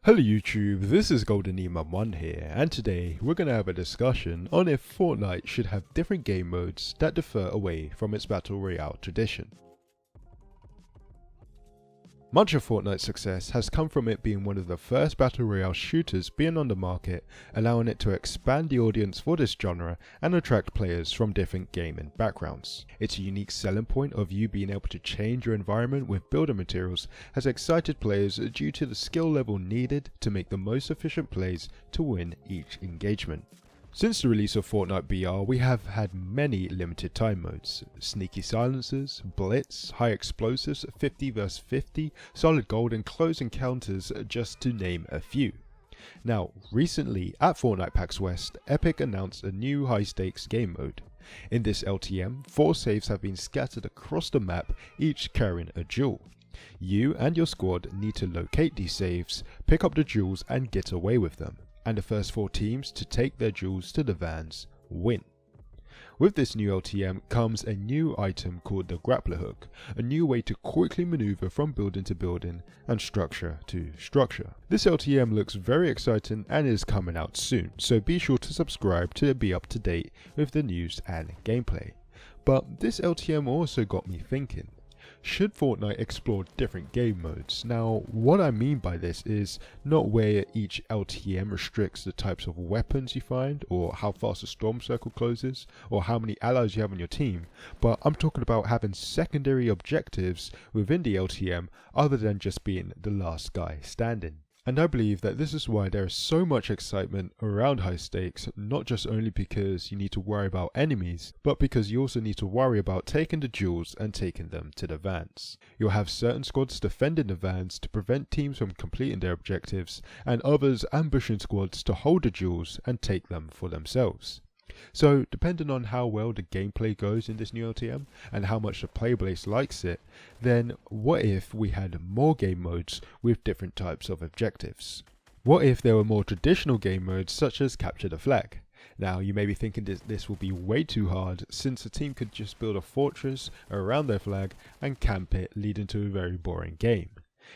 Hello YouTube, this is GoldenEmon1 here, and today we're going to have a discussion on if Fortnite should have different game modes that differ away from its Battle Royale tradition. Much of Fortnite's success has come from it being one of the first Battle Royale shooters being on the market, allowing it to expand the audience for this genre and attract players from different gaming backgrounds. Its unique selling point of you being able to change your environment with building materials has excited players due to the skill level needed to make the most efficient plays to win each engagement. Since the release of Fortnite BR, we have had many limited time modes: sneaky silencers, blitz, high explosives, 50 vs 50, solid gold and close encounters, just to name a few. Now, recently at Fortnite PAX West, Epic announced a new high stakes game mode. In this LTM, 4 saves have been scattered across the map, each carrying a jewel. You and your squad need to locate these saves, pick up the jewels and get away with them, and the first 4 teams to take their jewels to the vans win. With this new LTM comes a new item called the grappler hook, a new way to quickly maneuver from building to building and structure to structure. This LTM looks very exciting and is coming out soon, so be sure to subscribe to be up to date with the news and gameplay. But this LTM also got me thinking, should Fortnite explore different game modes? Now, what I mean by this is not where each LTM restricts the types of weapons you find, or how fast a storm circle closes, or how many allies you have on your team, but I'm talking about having secondary objectives within the LTM other than just being the last guy standing. And I believe that this is why there is so much excitement around high stakes, not just only because you need to worry about enemies, but because you also need to worry about taking the jewels and taking them to the vans. You'll have certain squads defending the vans to prevent teams from completing their objectives, and others ambushing squads to hold the jewels and take them for themselves. So, depending on how well the gameplay goes in this new LTM and how much the player base likes it, then what if we had more game modes with different types of objectives? What if there were more traditional game modes such as capture the flag? Now, you may be thinking this will be way too hard, since a team could just build a fortress around their flag and camp it, leading to a very boring game.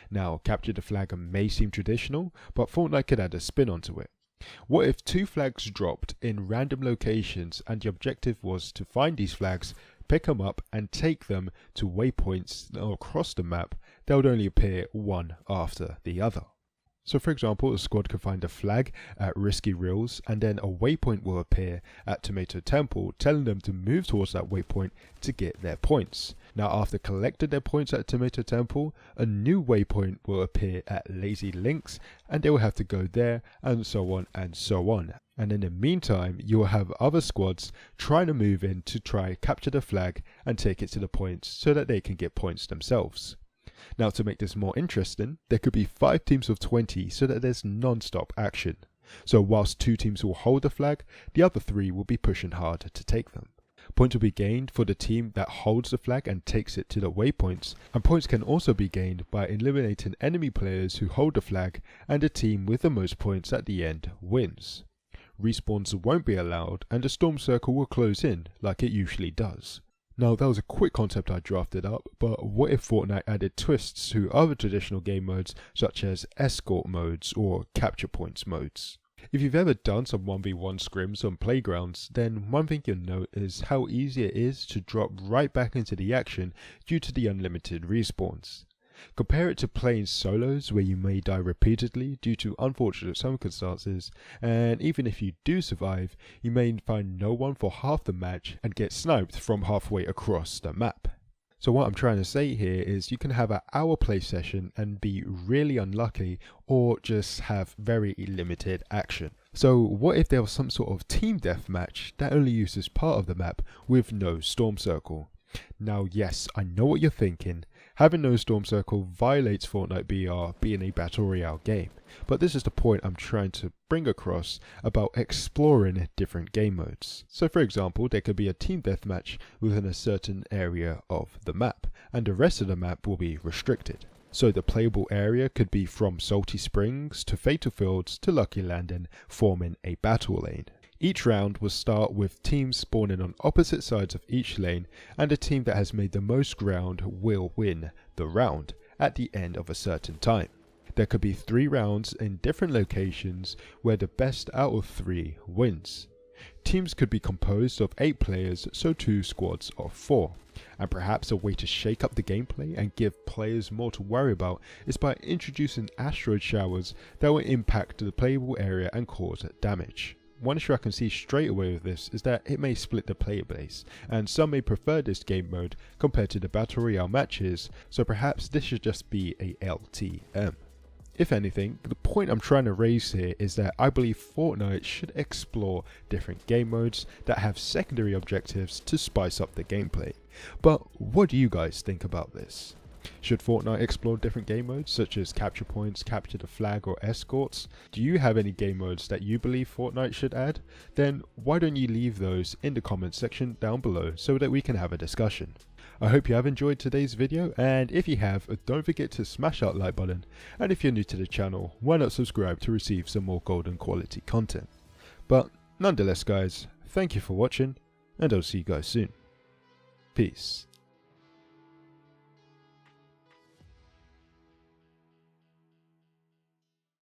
Now, capture the flag may seem traditional, but Fortnite could add a spin onto it. What if 2 flags dropped in random locations and the objective was to find these flags, pick them up and take them to waypoints across the map that would only appear one after the other? So for example, a squad could find a flag at Risky Rills and then a waypoint will appear at Tomato Temple, telling them to move towards that waypoint to get their points. Now, after collecting their points at Tomato Temple, a new waypoint will appear at Lazy Links and they will have to go there, and so on and so on. And in the meantime, you will have other squads trying to move in to try capture the flag and take it to the points so that they can get points themselves. Now, to make this more interesting, there could be 5 teams of 20 so that there's non-stop action. So whilst 2 teams will hold the flag, the other 3 will be pushing hard to take them. Points will be gained for the team that holds the flag and takes it to the waypoints, and points can also be gained by eliminating enemy players who hold the flag, and the team with the most points at the end wins. Respawns won't be allowed and the storm circle will close in like it usually does. Now, that was a quick concept I drafted up, but what if Fortnite added twists to other traditional game modes such as escort modes or capture points modes? If you've ever done some 1v1 scrims on playgrounds, then one thing you'll note is how easy it is to drop right back into the action due to the unlimited respawns. Compare it to playing solos where you may die repeatedly due to unfortunate circumstances, and even if you do survive, you may find no one for half the match and get sniped from halfway across the map. So what I'm trying to say here is you can have an hour play session and be really unlucky, or just have very limited action. So what if there was some sort of team deathmatch that only uses part of the map with no storm circle? Now, yes, I know what you're thinking. Having no storm circle violates Fortnite BR being a Battle Royale game, but this is the point I'm trying to bring across about exploring different game modes. So for example, there could be a team deathmatch within a certain area of the map, and the rest of the map will be restricted. So the playable area could be from Salty Springs to Fatal Fields to Lucky Landing, forming a battle lane. Each round will start with teams spawning on opposite sides of each lane, and the team that has made the most ground will win the round at the end of a certain time. There could be 3 rounds in different locations where the best out of 3 wins. Teams could be composed of 8 players, so 2 squads of 4. And perhaps a way to shake up the gameplay and give players more to worry about is by introducing asteroid showers that will impact the playable area and cause damage. One issue I can see straight away with this is that it may split the player base, and some may prefer this game mode compared to the Battle Royale matches, so perhaps this should just be a LTM. If anything, the point I'm trying to raise here is that I believe Fortnite should explore different game modes that have secondary objectives to spice up the gameplay. But what do you guys think about this? Should Fortnite explore different game modes such as capture points, capture the flag or escorts? Do you have any game modes that you believe Fortnite should add? Then why don't you leave those in the comments section down below so that we can have a discussion. I hope you have enjoyed today's video, and if you have, don't forget to smash that like button, and if you're new to the channel, why not subscribe to receive some more golden quality content. But nonetheless guys, thank you for watching, and I'll see you guys soon. Peace.